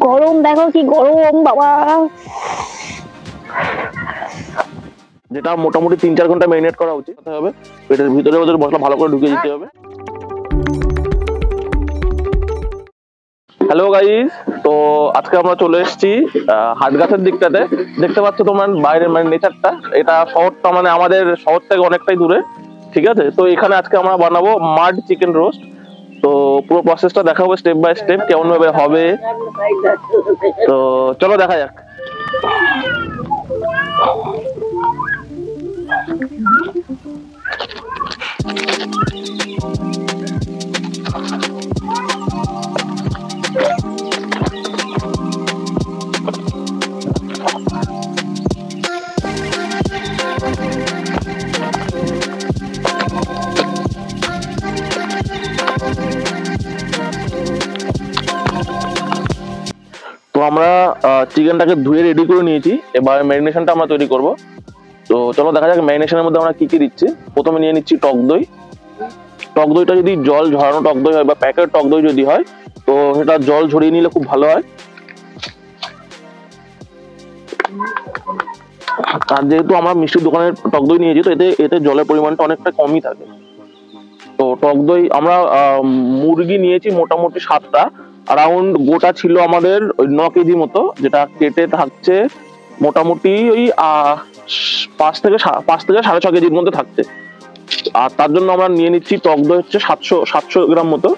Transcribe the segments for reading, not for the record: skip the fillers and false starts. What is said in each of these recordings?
গরম দেখো কি গরম বাবা। যেটা মোটামুটি 3-4 ঘন্টা ম্যারিনেট করা উচিত হবে। পেটের ভিতরে ওদের মশলা ভালো করে ঢুকিয়ে দিতে হবে। হ্যালো গাইস, তো আজকে আমরা চলে এসেছি হাটগাছের দিকটাতে। দেখতে পাচ্ছ তোমার বাইরের মানে নেচারটা, এটা শহরটা মানে আমাদের শহর থেকে অনেকটাই দূরে, ঠিক আছে। তো এখানে আজকে আমরা বানাবো মাড চিকেন রোস্ট। তো পুরো প্রসেসটা দেখাবো স্টেপ বাই স্টেপ কেমন ভাবে হবে। তো চলো দেখা যাক। তো আমরা চিকেনটাকে ধুয়ে রেডি করে নিয়েছি, এবার ম্যারিনেশনটা আমরা তৈরি করব। তো চলো দেখা যাক ম্যারিনেশনের মধ্যে আমরা কি কি দিচ্ছি। প্রথমে নিয়ে নিচ্ছি টক দই। টক দইটা যদি জল ঝরানো টক দই হয় বা প্যাকেট টক দই যদি হয় তো সেটা জল ঝরিয়ে নিলে খুব ভালো হয়। আর যেহেতু আমরা মিষ্টির দোকানের টক দই নিয়েছি তো এতে জলের পরিমাণটা অনেকটা কমই থাকে। তো টক দই আমরা মুরগি নিয়েছি মোটামুটি 7টা, অ্যারাউন্ড গোটা ছিল আমাদের ওই 9 কেজি মতো, যেটা কেটে থাকছে মোটামুটি ওই 5 থেকে 6.5 কেজির মধ্যে থাকছে। আর তার জন্য আমরা নিয়ে নিচ্ছি টক দই হচ্ছে 700 গ্রাম মতো।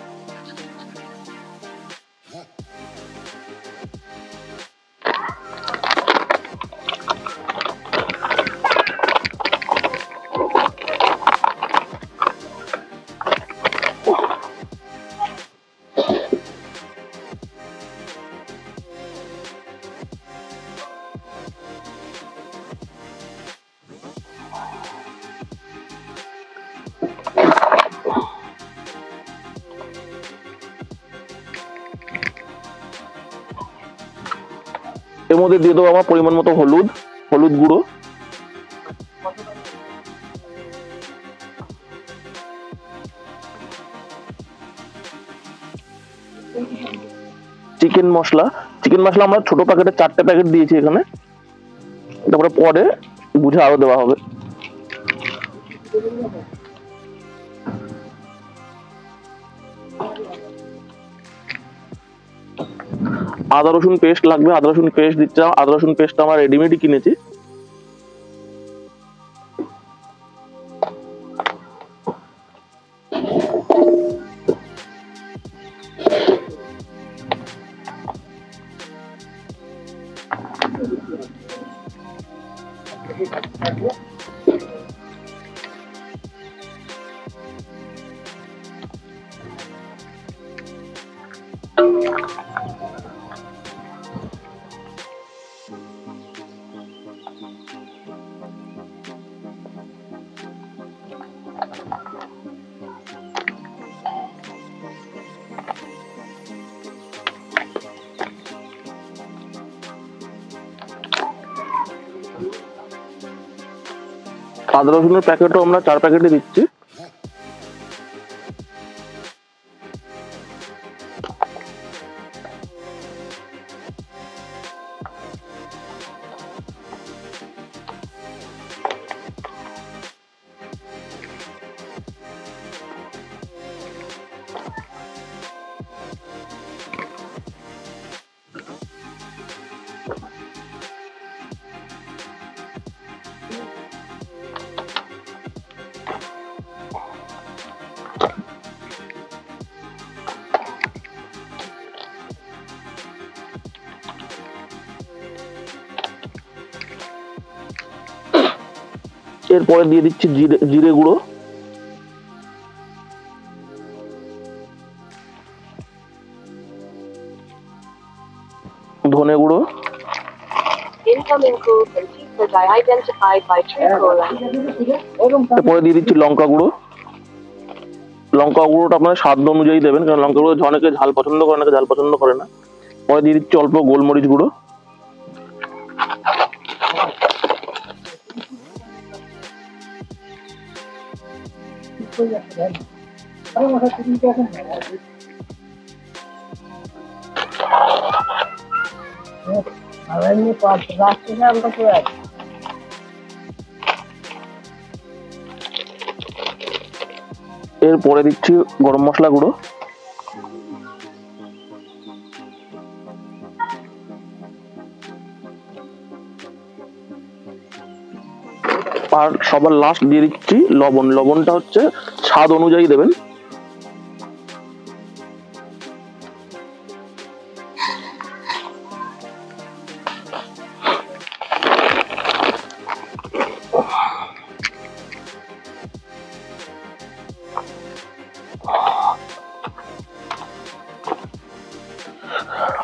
এর মধ্যে দিয়ে দেবো আমার পরিমাণ মতো হলুদ গুঁড়ো, চিকেন মশলা আমরা ছোট প্যাকেটে 4টে প্যাকেট দিয়েছি এখানে, তারপরে পরে বুঝে আরো দেওয়া হবে। আদা রসুন পেস্ট লাগবে, আদা রসুন পেস্ট দিচ্ছি। আদা রসুন পেস্ট আমার রেডিমেডই কিনেছি। আদা রসুনের প্যাকেটও আমরা 4 প্যাকেটে দিচ্ছি। এরপরে দিয়ে দিচ্ছি জিরে গুঁড়ো, ধনে গুঁড়ো, এরপরে দিয়ে দিচ্ছি লঙ্কা গুঁড়োটা আপনার স্বাদ অনুযায়ী দেবেন, কারণ লঙ্কা গুঁড়ো অনেকে ঝাল পছন্দ করে, অনেকে ঝাল পছন্দ করে না। পরে দিয়ে দিচ্ছি অল্প গোলমরিচ গুঁড়ো, এরপরে দিচ্ছি গরম মশলা গুঁড়ো, আর সবার লাস্ট দিয়ে দিচ্ছি লবণ। লবণটা হচ্ছে স্বাদ অনুযায়ী দেবেন।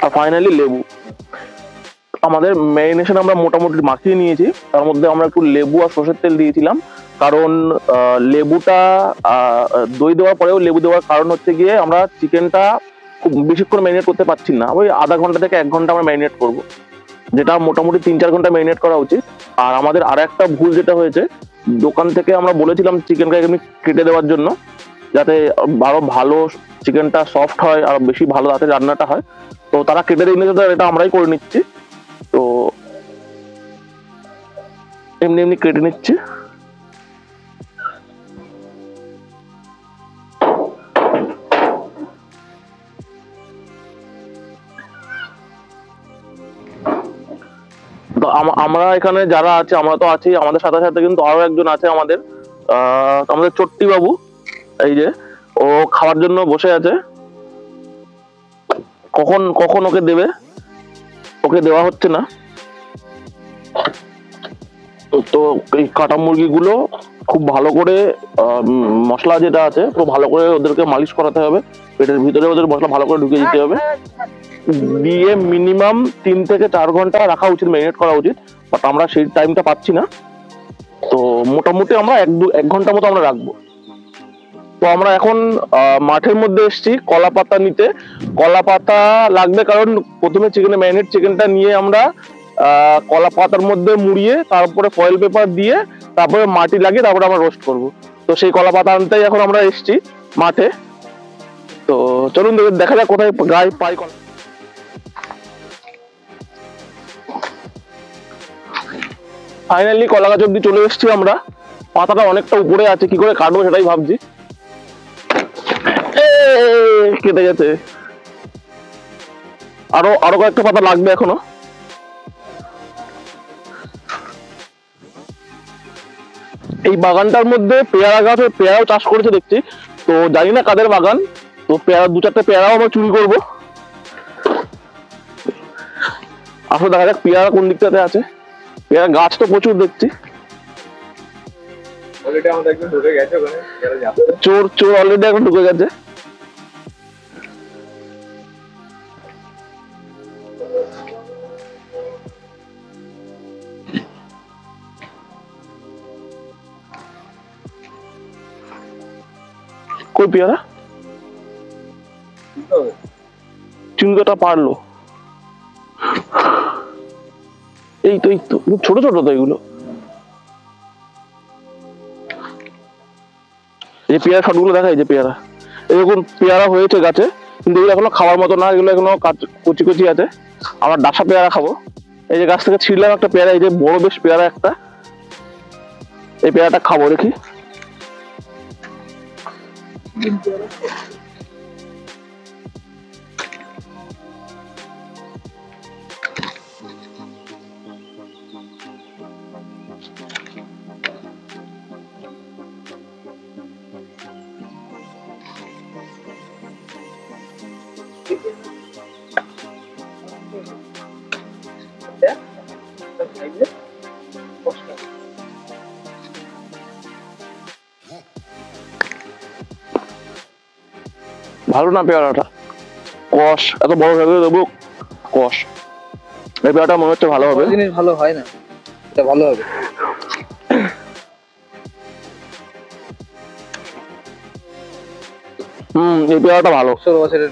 আর ফাইনালি লেবু। আমাদের ম্যারিনেশন আমরা মোটামুটি মাখিয়ে নিয়েছি, তার মধ্যে আমরা একটু লেবু আর সরষের তেল দিয়েছিলাম, কারণ লেবুটা দই দেওয়ার পরেও লেবু দেওয়ার কারণ হচ্ছে গিয়ে আমরা চিকেনটা খুব বেশিক্ষণ ম্যারিনেট করতে পারছি না, ওই আধা ঘন্টা থেকে 1 ঘন্টা আমরা ম্যারিনেট করব, যেটা মোটামুটি 3-4 ঘন্টা ম্যারিনেট করা উচিত। আর আমাদের আর একটা ভুল যেটা হয়েছে, দোকান থেকে আমরা বলেছিলাম চিকেনটা এমনি কেটে দেওয়ার জন্য, যাতে আরো ভালো চিকেনটা সফট হয় আর বেশি ভালো রাতে রান্নাটা হয়, তো তারা কেটে দিয়ে নিয়েছে, এটা আমরাই করে নিচ্ছি। তো এমনি এমনি কেটে নিচ্ছি। তো আমরা এখানে যারা আছে, আমরা তো আছি, আমাদের সাথে সাথে কিন্তু আরো একজন আছে আমাদের, আমাদের চট্টি বাবু, এই যে ও খাওয়ার জন্য বসে আছে। কখন কখন ওকে দেবে, ওকে দেওয়া হচ্ছে না। তো এই কাটা মুরগিগুলো খুব ভালো করে মশলা যেটা আছে খুব ভালো করে ওদেরকে মালিশ করাতে হবে, পেটের ভিতরে ওদের মশলা ভালো করে ঢুকিয়ে দিতে হবে, দিয়ে মিনিমাম 3 থেকে 4 ঘন্টা রাখা উচিত, ম্যারিনেট করা উচিত, বাট আমরা সেই টাইমটা পাচ্ছি না। তো মোটামুটি আমরা 1 ঘন্টা মতো আমরা রাখবো। তো আমরা এখন মাঠের মধ্যে এসেছি কলা পাতা নিতে। কলা পাতা লাগবে, কারণ প্রথমে চিকেনটা নিয়ে আমরা কলা পাতার মধ্যে মুড়িয়ে তারপরে ফয়েল পেপার দিয়ে তারপরে মাটি লাগিয়ে তারপরে আমরা রোস্ট করব। তো সেই কলা পাতা আনতেই এখন আমরা এসেছি মাঠে। তো চলুন দেখা যাক কোথায় গায়ে পাই কলা। ফাইনালি কলা গাছ অব্দি চলে এসেছি আমরা। পাতাটা অনেকটা উপরে আছে, কি করে কাটবো সেটাই ভাবছি। কেটে গেছে, আরো আরো কয়েকটা পাতা লাগবে এখনো। এই বাগানটার মধ্যে পেয়ারা গাছ, পেয়ারাও চাষ করেছে দেখছি, তো জানি না কাদের বাগান। তো পেয়ারা 2-4টে পেয়ারাও আমরা চুরি করবো। আসলে দেখা যাক পেয়ারা কোন দিকটাতে আছে। পেয়ারা গাছ তো প্রচুর দেখছি। চোর চোর অলরেডি এখন ঢুকে গেছে। কই পেয়ারা? চিন্তাটা পারলো। এই তো ছোট ছোট তো এগুলো। এই পেয়ারা শটগুলো দেখা, এই যে পেয়ারা, এরকম পেয়ারা হয়েছে গাছে, কিন্তু এগুলো এখনো খাওয়ার মতো না, এগুলো এখনো কচি কচি আছে। আমরা ডাসা পেয়ারা খাবো। এই যে গাছ থেকে ছিঁড়লাম একটা পেয়ারা, এই যে বড় বেশ পেয়ারা একটা, এই পেয়ারাটা খাবো দেখি। ভালো না পেয়ারাটা, কষ এত বড় ভেবে দেবো, কষ। এই পেয়ারাটা মনে হচ্ছে ভালো হবে। জিনিস ভালো হয় না, এটা ভালো হবে। এই পেয়ারাটা ভালো। 16 বছরের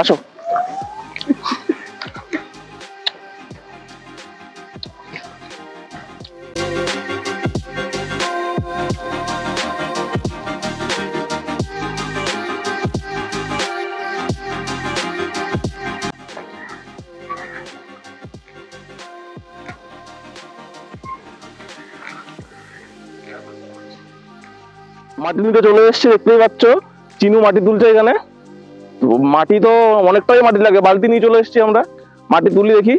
আসো। মাটি নিতে চলে এসেছে, দেখতেই পাচ্ছ চিনু মাটি তুলছে এখানে। তো মাটি তো অনেকটাই মাটি লাগে, বালতি নিয়ে চলে এসেছি আমরা, মাটি তুলি দেখি।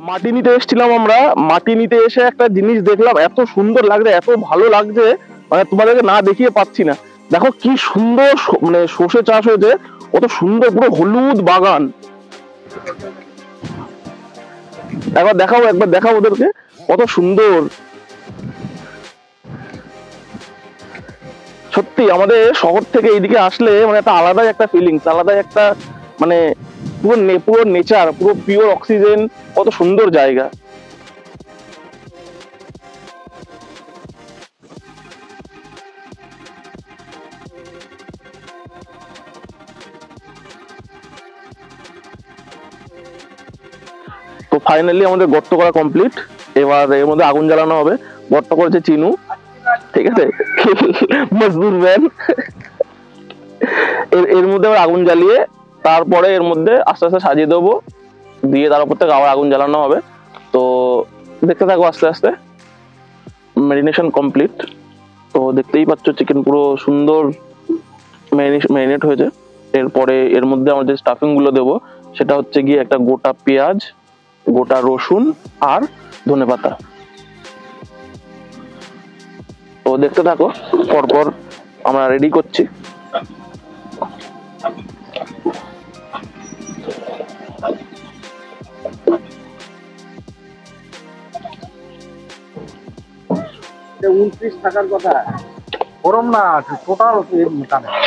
মাটি নিতে এসেছিলাম আমরা, মাটি নিতে এসে একটা জিনিস দেখলাম, এত সুন্দর লাগছে, এত ভালো লাগছে, মানে তোমাদেরকে না দেখিয়ে পাচ্ছি না। দেখো কি সুন্দর মানে সর্ষে চাষ হয়েছে, কত সুন্দর, পুরো হলুদ বাগান। একবার দেখাও ওদেরকে, কত সুন্দর। সত্যি আমাদের শহর থেকে এইদিকে আসলে মানে একটা আলাদাই একটা ফিলিংস, আলাদাই একটা মানে পুরো নেচার, পুরো পিওর অক্সিজেন, কত সুন্দর জায়গা। তো ফাইনালি আমাদের গর্ত করা কমপ্লিট, এবার এর মধ্যে আগুন জ্বালানো হবে। গর্ত করেছে চিনু, ঠিক আছে, মজদুর ম্যান। এর মধ্যে আবার আগুন জ্বালিয়ে তারপরে এর মধ্যে আস্তে আস্তে সাজিয়ে দেবো, দিয়ে তার উপর থেকে আবার আগুন জ্বালানো হবে। তো দেখতে থাকো আস্তে আস্তে। ম্যারিনেশন কমপ্লিট, তো দেখতেই পাচ্ছ চিকেন পুরো সুন্দর ম্যারিনেট হয়েছে। এরপরে এর মধ্যে আমরা যে স্টাফিং গুলো দেবো সেটা হচ্ছে গিয়ে একটা গোটা পেঁয়াজ, গোটা রসুন আর ধনেপাতা। তো দেখতে থাকো, পরপর আমরা রেডি করছি। এটা 29 টাকার কথা, গরম না টোটাল মোটামুটি।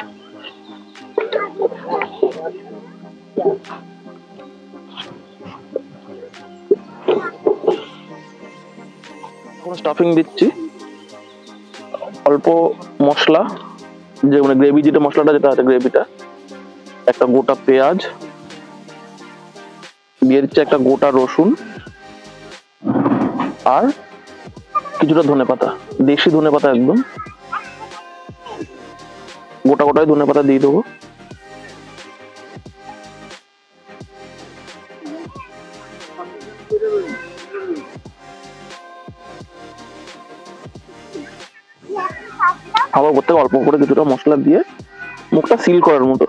এখন স্টাফিং দিচ্ছি, অল্প মশলা, যে মানে গ্রেভি যেটা মশলাটা যেটা আছে গ্রেভিটা, একটা গোটা পেঁয়াজ দিয়ে দিচ্ছে, একটা গোটা রসুন আর কিছুটা ধনেপাতা, দেশি ধনেপাতা, একদম গোটা গোটাই ধনেপাতা দিয়ে দেবো। আবার করতে অল্প করে কিছুটা মশলা দিয়ে মুখটা সিল করার মতো।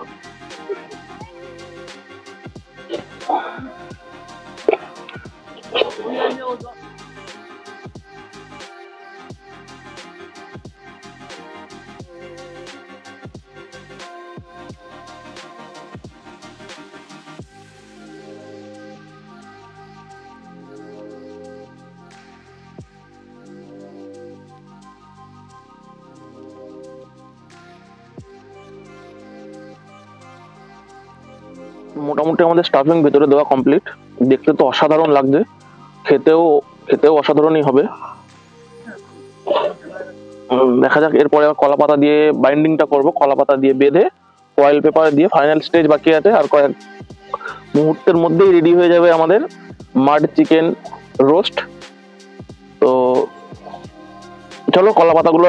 মোটামুটি আমাদের স্টাফিং ভেতরে দেওয়া কমপ্লিট, দেখতে তো অসাধারণ লাগছে, খেতেও অসাধারণই হবে। দেখা যাক, এরপরে কলা পাতা দিয়ে বাইন্ডিংটা করব, কলা পাতা দিয়ে বেঁধে ফয়েল পেপার দিয়ে ফাইনাল স্টেজ বাকি আছে, আর কয়েক মুহূর্তের মধ্যেই রেডি হয়ে যাবে আমাদের মাড চিকেন রোস্ট। তো চলো, কলা পাতাগুলো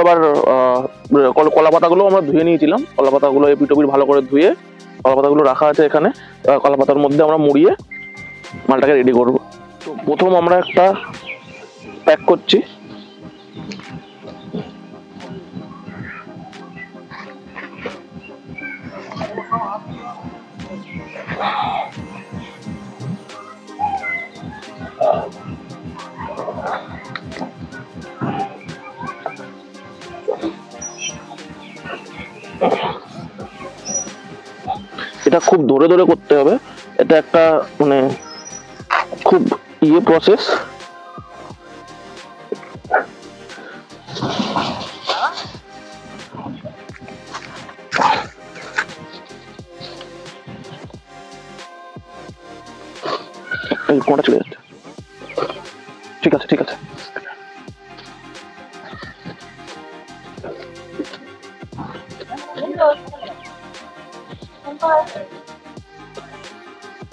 আমরা ধুয়ে নিয়েছিলাম, কলা পাতাগুলো এপিটোপিট ভালো করে ধুয়ে কলা পাতাগুলো রাখা আছে এখানে। কলা পাতার মধ্যে আমরা মুড়িয়ে মালটাকে রেডি করব। তো প্রথম আমরা একটা প্যাক করছি। এটা খুব ধরে ধরে করতে হবে, এটা একটা মানে খুব প্রসেস। কোনটা চলে যাচ্ছে।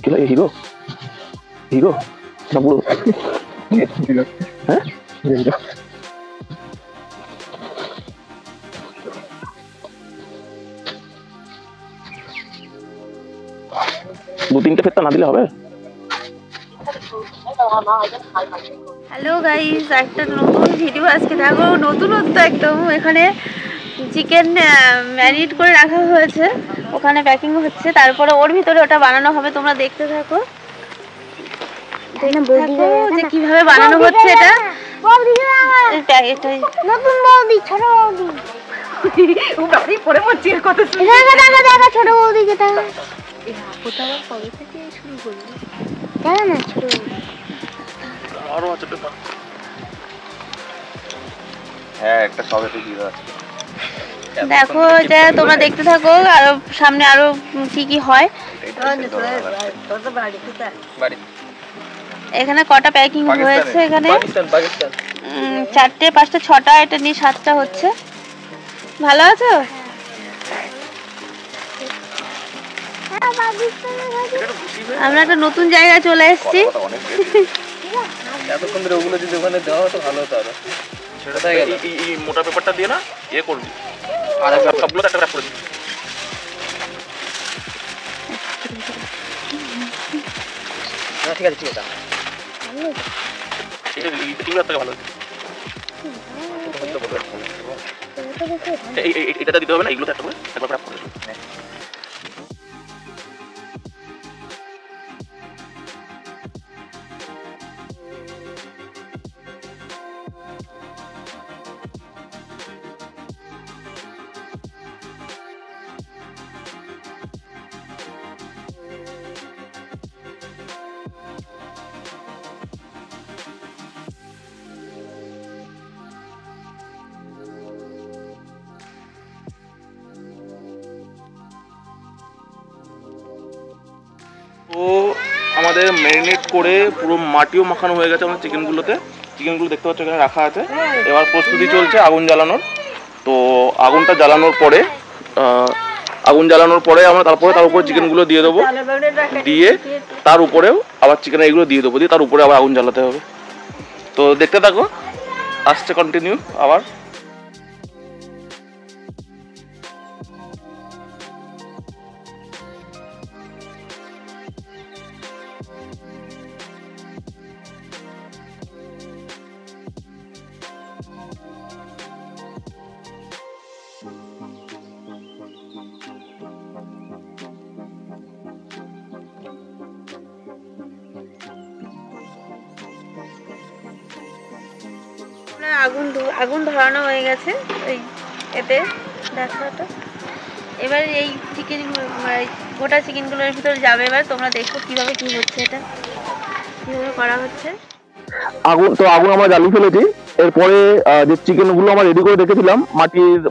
কি লাগে হিরো হিরো না পুরো হ্যাঁ দু তিনটে ফেরতা না দিলে হবে। হ্যালো গাইস, একটা নতুন ভিডিও আজকে দেখো, নতুনত্ব একদম। এখানে চিকেন ম্যারিনেট করে রাখা হয়েছে, ওখানে প্যাকিং হচ্ছে, তারপরে ওর ভিতরে ওটা বানানো হবে। তোমরা দেখতে থাকো যে কিভাবে বানানো হচ্ছে এটা। নতুন বৌদি, ছোট বৌদি ও বাড়ি পরে পড়ছে কত দেখা ছোট বৌদি যেটা কবে থেকে শুরু করবে জানা না, ছোট বৌদি। আরো আছে পেপার। হ্যাঁ একটা সবে তো দিয়ে আছে। দেখো এটা তোমরা দেখতে থাকো, আরো সামনে আরো কি কি হয়। এখানে কটা প্যাকিং হয়েছে, এখানে 4টে 5টা 6টা, এটা নিয়ে 7টা হচ্ছে। ভালো আছো? আমরা একটা নতুন জায়গায় চলে এসেছি। এতক্ষণ ধরে ওগুলো যদি ওখানে দেওয়া হতো ভালো হতো আরো। সেটা তাই গেল। এই মোটা পেপারটা দিয়ে না ইয়ে করবি, আর সবগুলো একটা করে দিবি। না ঠিক আছে ঠিক আছে। এটা লিটিংটা থেকে ভালো। এটা দিতে হবে না, এগুলো একটা করে একবার করে দিবি। তো আমাদের ম্যারিনেট করে পুরো মাটিও মাখানো হয়ে গেছে আমাদের চিকেনগুলোতে। চিকেনগুলো দেখতে পাচ্ছ এখানে রাখা আছে। এবার প্রস্তুতি চলছে আগুন জ্বালানোর। তো আগুনটা জ্বালানোর পরে আমরা তারপরে তার উপরে চিকেনগুলো দিয়ে দেবো, দিয়ে তার উপরেও আবার চিকেন এগুলো দিয়ে দেবো, দিয়ে তার উপরে আবার আগুন জ্বালাতে হবে। তো দেখতে থাকো, আসছে কন্টিনিউ আবার। আগুন ধরানো হয়ে গেছে ওই এতে দেখাটা। এবার এই চিকেন গোটা চিকেনগুলোর ভিতরে যাবে। এবার তোমরা দেখো কিভাবে কি হচ্ছে, এটা কিভাবে করা হচ্ছে। আগুন আমরা জ্বালিয়ে ফেলেছি। এরপরে যে চিকেন গুলো আমরা রেডি করে রেখেছিলাম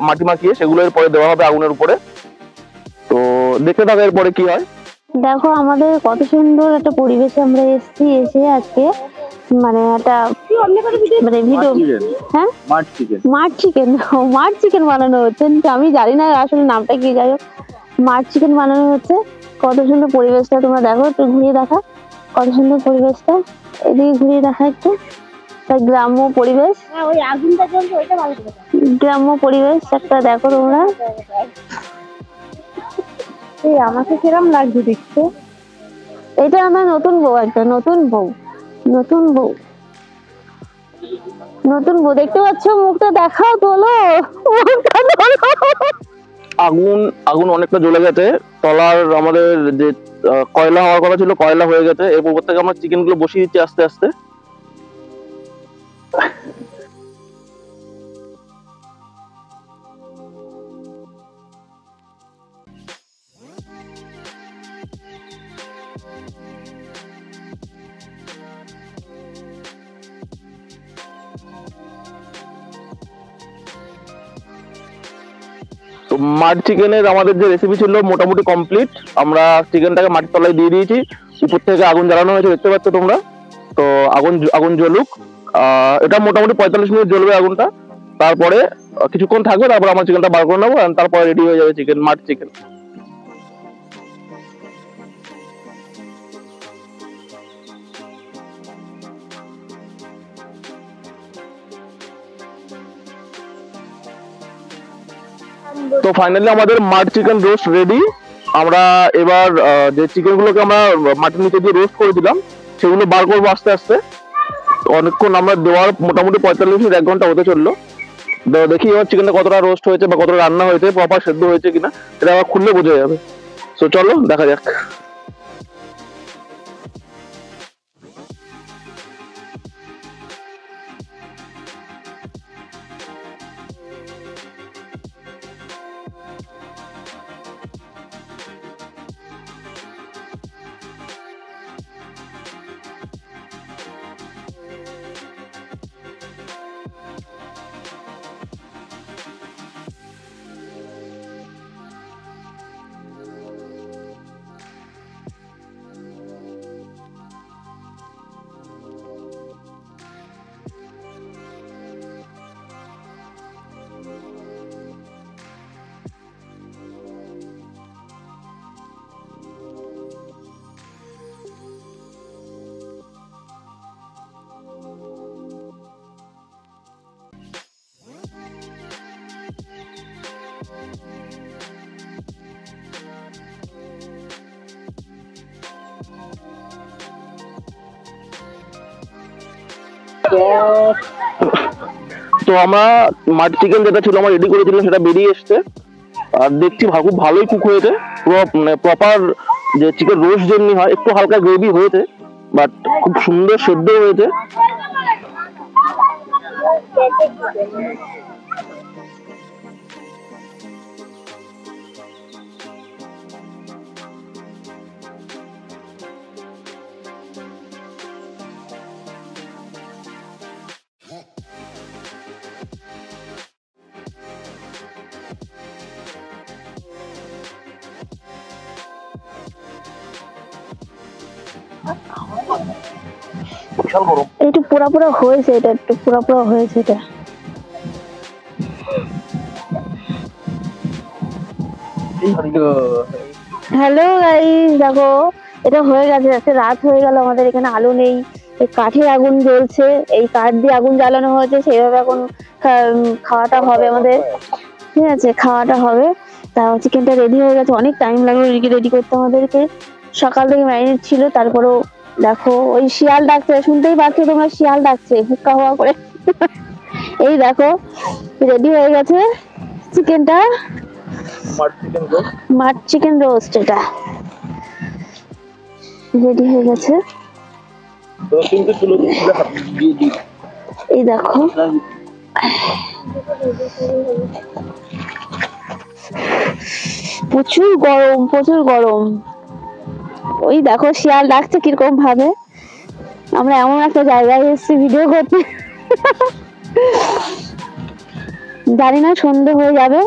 মাটি মাখিয়ে, সেগুলো এরপরে দেওয়া হবে আগুনের উপরে। তো দেখতে থাকো এরপরে কি হয়। দেখো আমাদের কত সুন্দর একটা পরিবেশে আমরা এসেছি, এসে আজকে মানে একটা মানে ভিডিও, হ্যাঁ মাঠ চিকেন বানানো হচ্ছে। আমি জানি না আসলে নামটা কি, যাই হোক মাঠ চিকেন বানানো হচ্ছে। কত সুন্দর পরিবেশটা তোমরা দেখো, একটু ঘুরিয়ে দেখা কত সুন্দর পরিবেশটা, এদিকে ঘুরিয়ে দেখা একটু। গ্রাম্য পরিবেশ, ওই আগুনটা জ্বলছে ওইটা ভালো, গ্রাম্য পরিবেশ একটা দেখো তোমরা। এই আমাকে কিরম লাগছে দেখতে। এটা আমার নতুন বউ, একটা নতুন বউ দেখতে পাচ্ছ, মুখটা দেখাও, তোলো আগুন অনেকটা জ্বলে গেছে। তলার আমাদের যে কয়লা হওয়ার কথা ছিল, কয়লা হয়ে গেছে। এরপর থেকে আমরা চিকেন গুলো বসিয়ে দিচ্ছি আস্তে আস্তে। তো মাড চিকেনের আমাদের যে রেসিপি ছিল মোটামুটি কমপ্লিট। আমরা চিকেনটাকে মাটির তলায় দিয়ে দিয়েছি, উপর থেকে আগুন জ্বালানো হয়েছে দেখতে পাচ্ছ তোমরা। তো আগুন জ্বলুক, এটা মোটামুটি 45 মিনিট জ্বলবে আগুনটা। তারপরে কিছুক্ষণ থাকবে, তারপর আমরা চিকেনটা বার করে নেবো, তারপরে রেডি হয়ে যাবে চিকেন, মাড চিকেন। তো ফাইনালি আমাদের মাড চিকেন রোস্ট রেডি। আমরা এবার যে চিকেন গুলোকে আমরা মাটির নিচে দিয়ে রোস্ট করে দিলাম সেগুলো বার করবো আস্তে আস্তে। অনেকক্ষণ আমরা দেওয়ার মোটামুটি 45 মিনিট 1 ঘন্টা হতে চললো। দেখি এবার চিকেনটা কতটা রোস্ট হয়েছে বা কতটা রান্না হয়েছে, প্রপার সেদ্ধ হয়েছে কিনা এটা আবার খুললে বোঝা যাবে। তো চলো দেখা যাক। তো আমরা মাটি চিকেন যেটা ছিল আমরা রেডি করেছিলাম সেটা বেরিয়ে এসছে, আর দেখছি খুব ভালোই কুক হয়েছে, পুরো মানে প্রপার যে চিকেন রোস্ট যেমনি হয় একটু হালকা গ্রেভি হয়েছে, বাট খুব সুন্দর সেদ্ধ হয়েছে। একটু পোড়া পোড়া হয়েছে, এটা একটু পোড়া পোড়া হয়েছে এটা। হ্যালো গাইস, দেখো এটা হয়ে গেছে, আজকে রাত হয়ে গেল, আমাদের এখানে আলো নেই, কাঠের আগুন জ্বলছে, এই কাঠ দিয়ে আগুন জ্বালানো হয়েছে, সেইভাবে এখন খাওয়াটা হবে আমাদের, ঠিক আছে, খাওয়াটা হবে। তা চিকেনটা রেডি হয়ে গেছে, অনেক টাইম লাগলো রেডি করতে আমাদেরকে, সকাল থেকে ম্যারিনেট ছিল। তারপরেও দেখো ওই শিয়াল ডাকছে, শুনতেই পাচ্ছ তোমরা, শিয়াল ডাকছে হুক্কা হুয়া করে। এই দেখো রেডি হয়ে গেছে চিকেনটা, মাড চিকেন রোস্ট, এটা রেডি হয়ে গেছে। এই দেখো প্রচুর গরম, প্রচুর গরম। ওই দেখো শিয়াল ডাকছে কিরকম ভাবে, আমরা এমন একটা জায়গায় এসেছি ভিডিও করতে, জানি না সন্ধে হয়ে যাবে,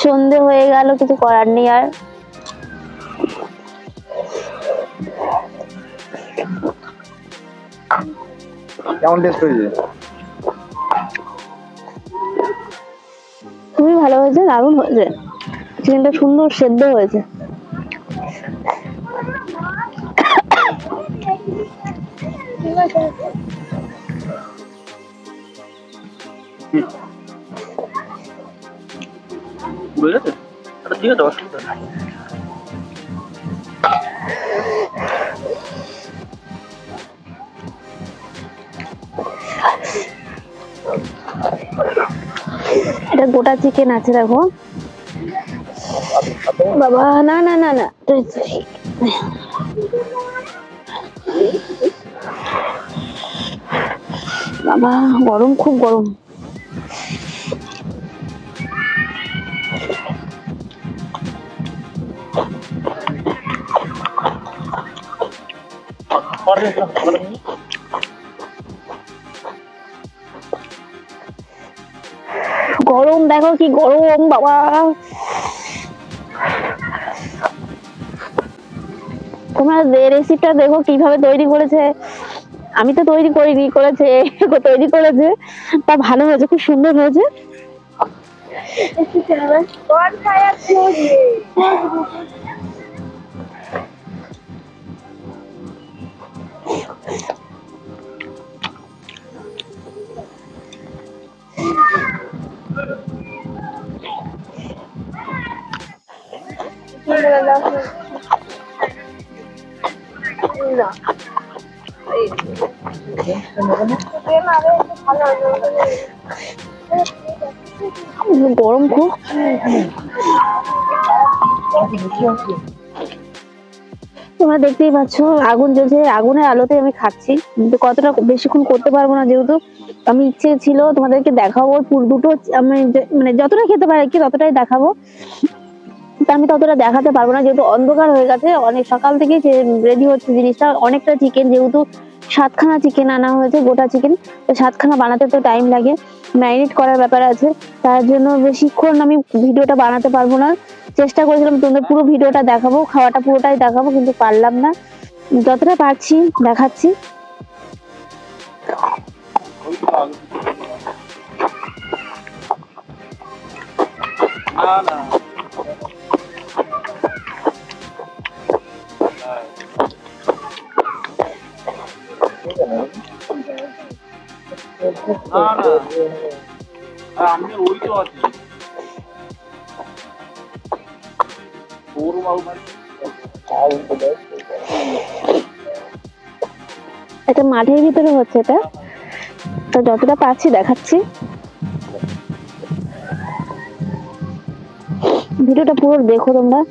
সন্ধে হয়ে গেল, কিছু করার নেই আর। কেমন টেস্ট হয়েছে? খুবই ভালো হয়েছে, দারুণ হয়েছে, চিকেনটা সুন্দর সেদ্ধ হয়েছে। ঠিক আছে, অসুবিধা নেই। এটা গোটা চিকেন আছে দেখো বাবা, না না না না, বাবা গরম, খুব গরম। গরম দেখো কি গরম বাবা, তোমরা রেসিপিটা দেখো কিভাবে তৈরি করেছে, আমি তো তৈরি করিনি, করেছে, তৈরি করেছে, তা ভালো হয়েছে, খুব সুন্দর হয়েছে। গরম খুব। তোমরা দেখতেই পাচ্ছ আগুন জ্বলছে, আগুনের আলোতে আমি খাচ্ছি, কিন্তু কতটা বেশিক্ষণ করতে পারবো না, যেহেতু আমি ইচ্ছে ছিল তোমাদেরকে দেখাবো দুটো, আমি মানে যতটা খেতে পারি কি ততটাই দেখাবো, তা আমি ততটা দেখাতে পারবো না যেহেতু অন্ধকার হয়ে গেছে। অনেক সকাল থেকে রেডি হচ্ছে জিনিসটা, অনেকটা চিকেন, যেহেতু 7খানা চিকেন আনা হয়েছে, গোটা চিকেন, তো 7খানা বানাতে তো টাইম লাগে, ম্যারিনেট করার ব্যাপার আছে, তার জন্য বেশিক্ষণ আমি ভিডিওটা বানাতে পারবো না। চেষ্টা করেছিলাম তোমাদের পুরো ভিডিওটা দেখাবো, খাওয়াটা পুরোটাই দেখাবো, কিন্তু পারলাম না, যতটা পারছি দেখাচ্ছি। আমি ওই তো আছি একটা মাঠের ভিতরে হচ্ছে এটা, তো যতটা পারছি দেখাচ্ছি। ভিডিওটা পুরো দেখো তোমরা।